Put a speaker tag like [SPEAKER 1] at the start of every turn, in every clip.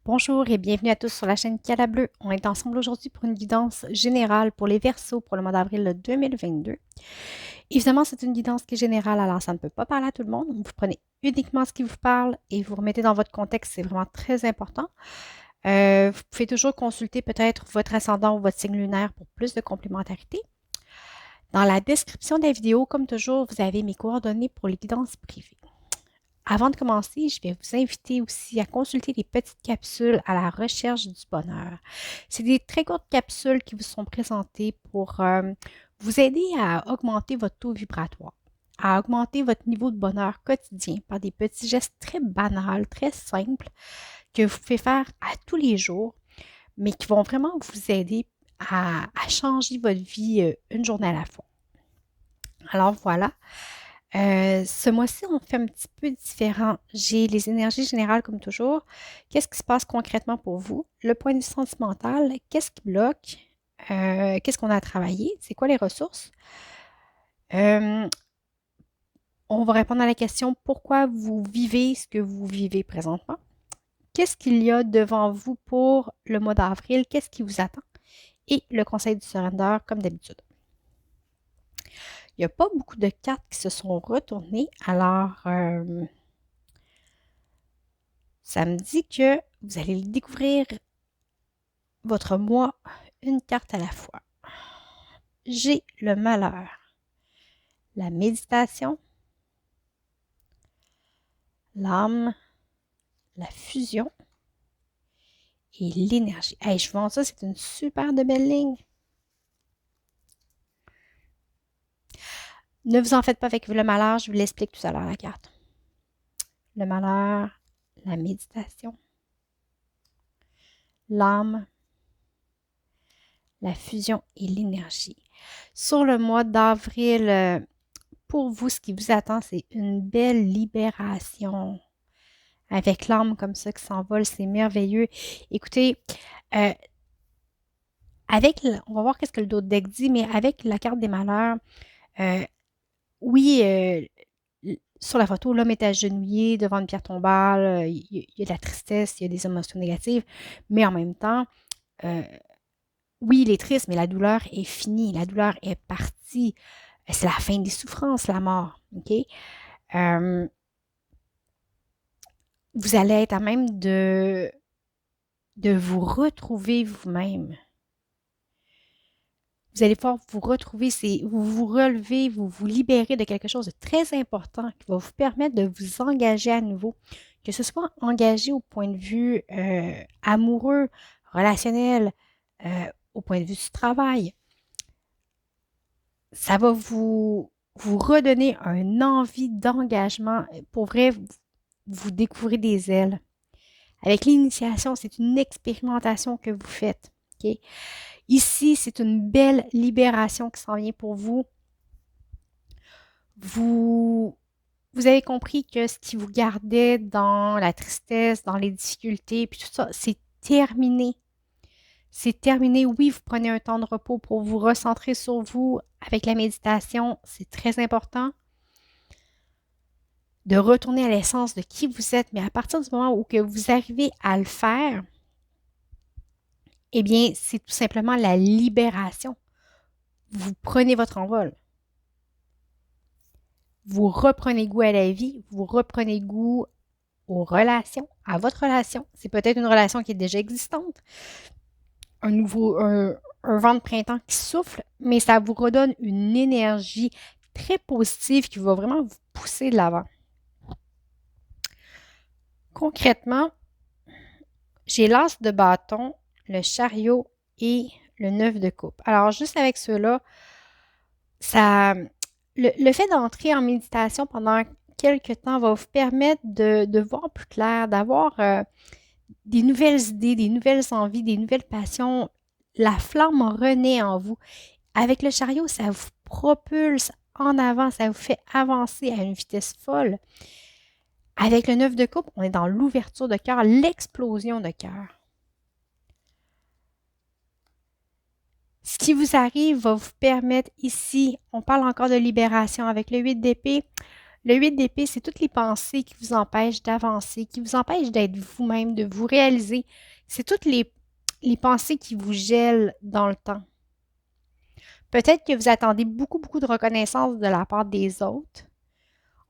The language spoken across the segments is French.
[SPEAKER 1] Bonjour et bienvenue à tous sur la chaîne Cala Bleu. On est ensemble aujourd'hui pour une guidance générale pour les Verseaux pour le mois d'avril 2022. Évidemment, c'est une guidance qui est générale, alors ça ne peut pas parler à tout le monde. Vous prenez uniquement ce qui vous parle et vous remettez dans votre contexte, c'est vraiment très important. Vous pouvez toujours consulter peut-être votre ascendant ou votre signe lunaire pour plus de complémentarité. Dans la description de la vidéo, comme toujours, vous avez mes coordonnées pour les guidances privées. Avant de commencer, je vais vous inviter aussi à consulter les petites capsules à la recherche du bonheur. C'est des très courtes capsules qui vous sont présentées pour vous aider à augmenter votre taux vibratoire, à augmenter votre niveau de bonheur quotidien par des petits gestes très banals, très simples que vous pouvez faire à tous les jours, mais qui vont vraiment vous aider à changer votre vie une journée à la fois. Alors voilà. Ce mois-ci, on fait un petit peu différent. J'ai les énergies générales comme toujours. Qu'est-ce qui se passe concrètement pour vous? Le point de vue sentimental, qu'est-ce qui bloque? Qu'est-ce qu'on a à travailler? C'est quoi les ressources? Euh, on va répondre à la question pourquoi vous vivez ce que vous vivez présentement? Qu'est-ce qu'il y a devant vous pour le mois d'avril? Qu'est-ce qui vous attend? Et le conseil du surrender, comme d'habitude. Il n'y a pas beaucoup de cartes qui se sont retournées, alors ça me dit que vous allez découvrir votre mois une carte à la fois. J'ai le malheur, la méditation, l'âme, la fusion et l'énergie. Hey, je pense ça, c'est une super de belle ligne. Ne vous en faites pas avec le malheur, je vous l'explique tout à l'heure la carte. Le malheur, la méditation, l'âme, la fusion et l'énergie. Sur le mois d'avril, pour vous, ce qui vous attend, c'est une belle libération. Avec l'âme comme ça qui s'envole, c'est merveilleux. Écoutez, euh, on va voir qu'est-ce que le dos deck dit, mais avec la carte des malheurs, euh, oui, sur la photo, l'homme est agenouillé devant une pierre tombale, il y a de la tristesse, il y a des émotions négatives, mais en même temps, euh, oui, il est triste, mais la douleur est finie, la douleur est partie. C'est la fin des souffrances, la mort. OK? Vous allez être à même de vous retrouver vous-même. Vous allez pouvoir vous retrouver, vous vous relever, vous vous libérer de quelque chose de très important qui va vous permettre de vous engager à nouveau, que ce soit engagé au point de vue amoureux, relationnel, au point de vue du travail. Ça va vous redonner un envie d'engagement. Pour vrai, vous découvrez des ailes. Avec l'initiation, c'est une expérimentation que vous faites. Okay? Ici, c'est une belle libération qui s'en vient pour vous. Vous avez compris que ce qui vous gardait dans la tristesse, dans les difficultés, puis tout ça, c'est terminé. C'est terminé. Oui, vous prenez un temps de repos pour vous recentrer sur vous avec la méditation. C'est très important de retourner à l'essence de qui vous êtes. Mais à partir du moment où que vous arrivez à le faire, eh bien, c'est tout simplement la libération. Vous prenez votre envol. Vous reprenez goût à la vie, vous reprenez goût aux relations, à votre relation. C'est peut-être une relation qui est déjà existante, un vent de printemps qui souffle, mais ça vous redonne une énergie très positive qui va vraiment vous pousser de l'avant. Concrètement, j'ai l'as de bâton, le chariot et le 9 de coupe. Alors, juste avec ceux-là, le fait d'entrer en méditation pendant quelques temps va vous permettre de voir plus clair, d'avoir des nouvelles idées, des nouvelles envies, des nouvelles passions. La flamme renaît en vous. Avec le chariot, ça vous propulse en avant, ça vous fait avancer à une vitesse folle. Avec le 9 de coupe, on est dans l'ouverture de cœur, l'explosion de cœur. Ce qui vous arrive va vous permettre ici, on parle encore de libération avec le 8 d'épée, Le 8 d'épée, c'est toutes les pensées qui vous empêchent d'avancer, qui vous empêchent d'être vous-même, de vous réaliser. C'est toutes les pensées qui vous gèlent dans le temps. Peut-être que vous attendez beaucoup, beaucoup de reconnaissance de la part des autres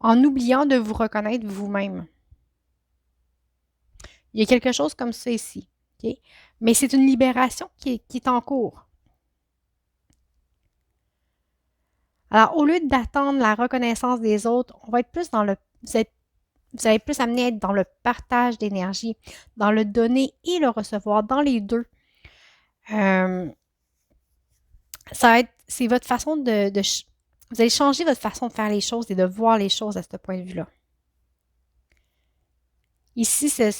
[SPEAKER 1] en oubliant de vous reconnaître vous-même. Il y a quelque chose comme ça ici. Okay? Mais c'est une libération qui est en cours. Alors, au lieu d'attendre la reconnaissance des autres, on va être plus dans le. Vous allez plus amener à être dans le partage d'énergie, dans le donner et le recevoir, dans les deux. Ça va être. C'est votre façon vous allez changer votre façon de faire les choses et de voir les choses à ce point de vue-là. Ici, c'est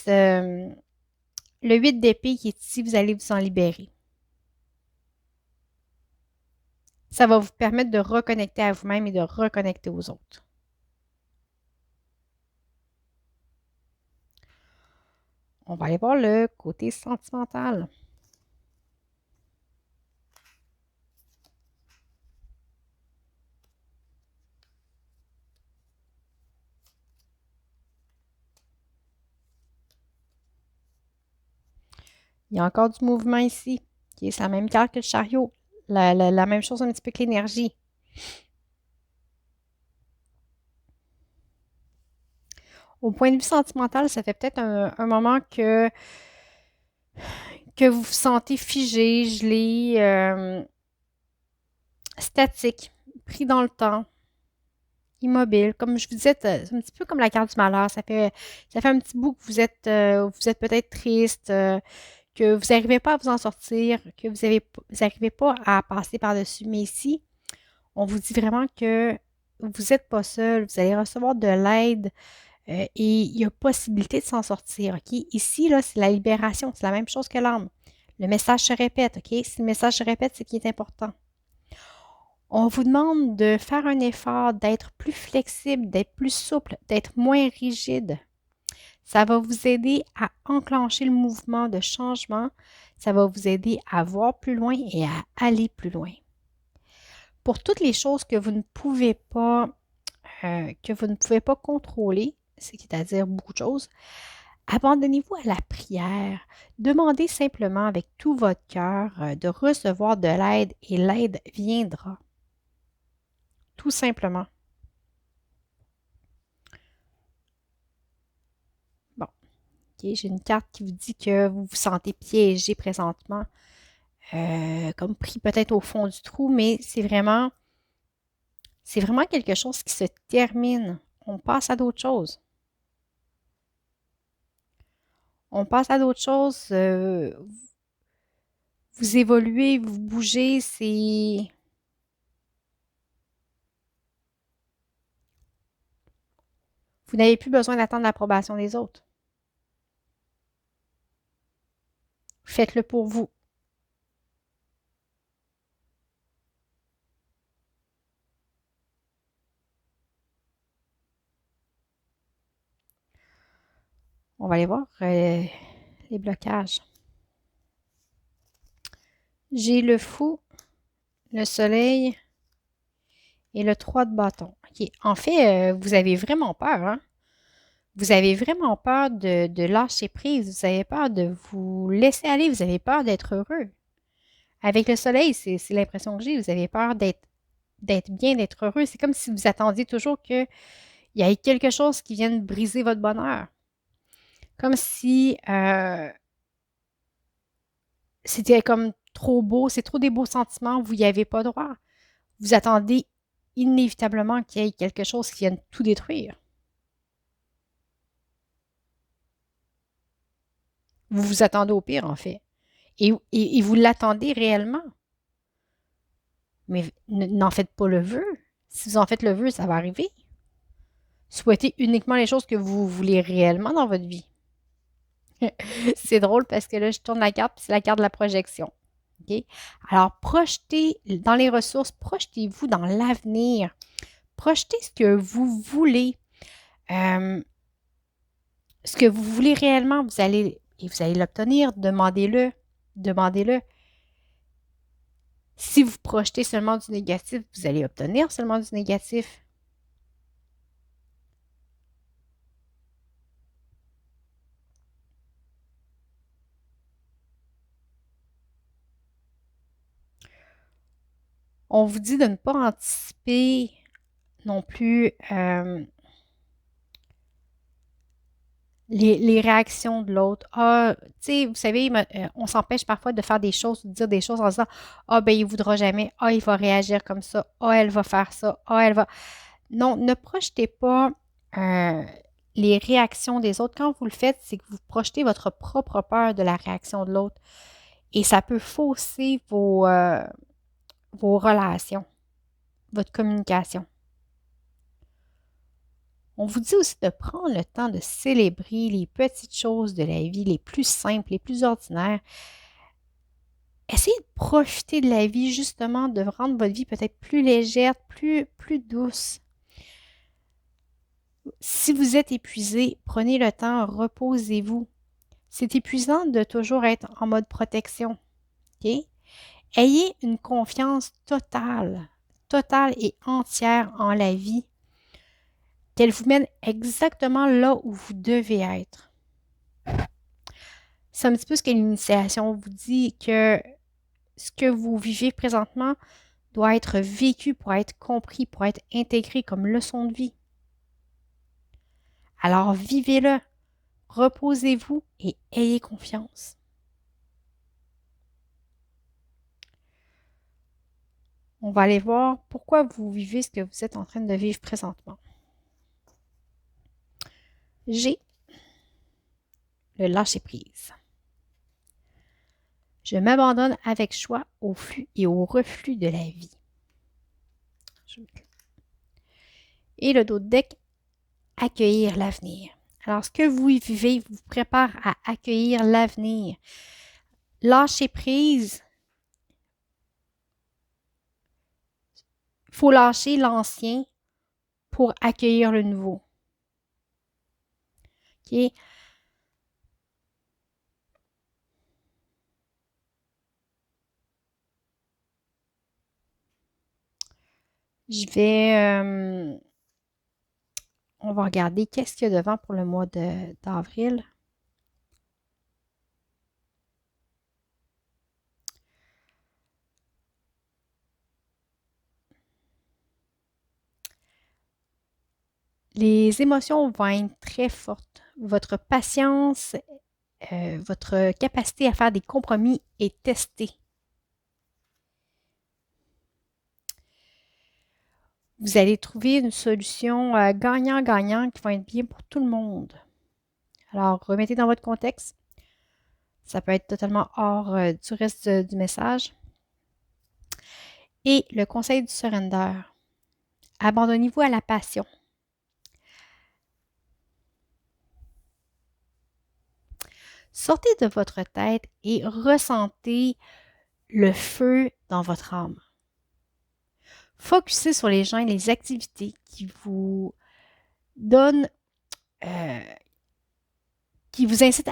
[SPEAKER 1] le 8 d'épée qui est ici, vous allez vous en libérer. Ça va vous permettre de reconnecter à vous-même et de reconnecter aux autres. On va aller voir le côté sentimental. Il y a encore du mouvement ici. Okay, c'est la même carte que le chariot. La même chose un petit peu que l'énergie. Au point de vue sentimental, ça fait peut-être un moment que vous vous sentez figé, gelé, statique, pris dans le temps, immobile. Comme je vous disais, c'est un petit peu comme la carte du malheur. Ça fait un petit bout que vous êtes peut-être triste, que vous n'arrivez pas à vous en sortir, que vous n'arrivez pas à passer par-dessus. Mais ici, on vous dit vraiment que vous n'êtes pas seul, vous allez recevoir de l'aide et il y a possibilité de s'en sortir. OK? Ici, là, c'est la libération, c'est la même chose que l'âme. Le message se répète, OK? Si le message se répète, c'est qui est important. On vous demande de faire un effort, d'être plus flexible, d'être plus souple, d'être moins rigide. Ça va vous aider à enclencher le mouvement de changement. Ça va vous aider à voir plus loin et à aller plus loin. Pour toutes les choses que vous ne pouvez pas, contrôler, c'est-à-dire beaucoup de choses, abandonnez-vous à la prière. Demandez simplement avec tout votre cœur de recevoir de l'aide et l'aide viendra. Tout simplement. Bon, ok, j'ai une carte qui vous dit que vous vous sentez piégé présentement, comme pris peut-être au fond du trou, mais c'est vraiment quelque chose qui se termine. On passe à d'autres choses. On passe à d'autres choses. Vous évoluez, vous bougez, c'est. Vous n'avez plus besoin d'attendre l'approbation des autres. Faites-le pour vous. On va aller voir les blocages. J'ai le fou, le soleil et le 3 de bâton. OK. En fait, vous avez vraiment peur, hein? Vous avez vraiment peur de lâcher prise. Vous avez peur de vous laisser aller. Vous avez peur d'être heureux. Avec le soleil, c'est l'impression que j'ai. Vous avez peur d'être bien, d'être heureux. C'est comme si vous attendiez toujours qu'il y ait quelque chose qui vienne briser votre bonheur. Comme si c'était comme trop beau, c'est trop des beaux sentiments, vous n'y avez pas droit. Vous attendez inévitablement qu'il y ait quelque chose qui vienne tout détruire. Vous vous attendez au pire, en fait. Et vous l'attendez réellement. Mais n'en faites pas le vœu. Si vous en faites le vœu, ça va arriver. Souhaitez uniquement les choses que vous voulez réellement dans votre vie. C'est drôle parce que là, je tourne la carte, puis c'est la carte de la projection. Okay? Alors, projetez dans les ressources, projetez-vous dans l'avenir. Projetez ce que vous voulez. Ce que vous voulez réellement, vous allez l'obtenir. Demandez-le. Demandez-le. Si vous projetez seulement du négatif, vous allez obtenir seulement du négatif. On vous dit de ne pas anticiper non plus les réactions de l'autre. Ah, tu sais, vous savez, on s'empêche parfois de faire des choses ou de dire des choses en disant ah, ben, il voudra jamais. Ah, il va réagir comme ça. Ah, elle va faire ça. Ah, elle va. Non, ne projetez pas euh, les réactions des autres. Quand vous le faites, c'est que vous projetez votre propre peur de la réaction de l'autre. Et ça peut fausser vos relations, votre communication. On vous dit aussi de prendre le temps de célébrer les petites choses de la vie, les plus simples, les plus ordinaires. Essayez de profiter de la vie, justement, de rendre votre vie peut-être plus légère, plus douce. Si vous êtes épuisé, prenez le temps, reposez-vous. C'est épuisant de toujours être en mode protection. Okay? Ayez une confiance totale et entière en la vie, qu'elle vous mène exactement là où vous devez être. C'est un petit peu ce que l'initiation vous dit, que ce que vous vivez présentement doit être vécu pour être compris, pour être intégré comme leçon de vie. Alors vivez-le, reposez-vous et ayez confiance. On va aller voir pourquoi vous vivez ce que vous êtes en train de vivre présentement. G, le lâcher-prise. Je m'abandonne avec choix au flux et au reflux de la vie. Et le dos de deck, accueillir l'avenir. Alors, ce que vous vivez vous prépare à accueillir l'avenir. Lâcher prise. Il faut lâcher l'ancien pour accueillir le nouveau. OK? On va regarder qu'est-ce qu'il y a devant pour le mois d'avril. Les émotions vont être très fortes. Votre patience, votre capacité à faire des compromis est testée. Vous allez trouver une solution gagnant-gagnant qui va être bien pour tout le monde. Alors, remettez dans votre contexte. Ça peut être totalement hors du reste du message. Et le conseil du surrender. Abandonnez-vous à la passion. Sortez de votre tête et ressentez le feu dans votre âme. Focussez sur les gens et les activités qui vous donnent, qui vous incitent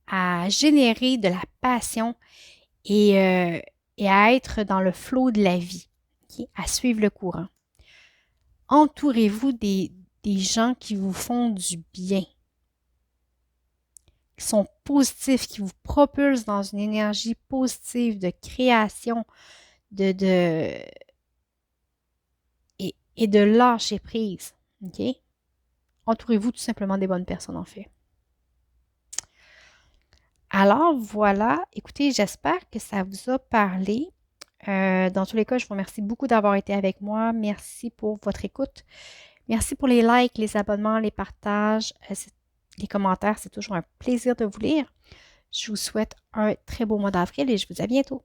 [SPEAKER 1] à générer de la passion et à être dans le flot de la vie, okay? À suivre le courant. Entourez-vous des gens qui vous font du bien, qui sont positifs, qui vous propulsent dans une énergie positive de création, et de lâcher prise. OK? Entourez-vous tout simplement des bonnes personnes, en fait. Alors, voilà. Écoutez, j'espère que ça vous a parlé. Dans tous les cas, je vous remercie beaucoup d'avoir été avec moi. Merci pour votre écoute. Merci pour les likes, les abonnements, les partages, les commentaires. C'est toujours un plaisir de vous lire. Je vous souhaite un très beau mois d'avril et je vous dis à bientôt.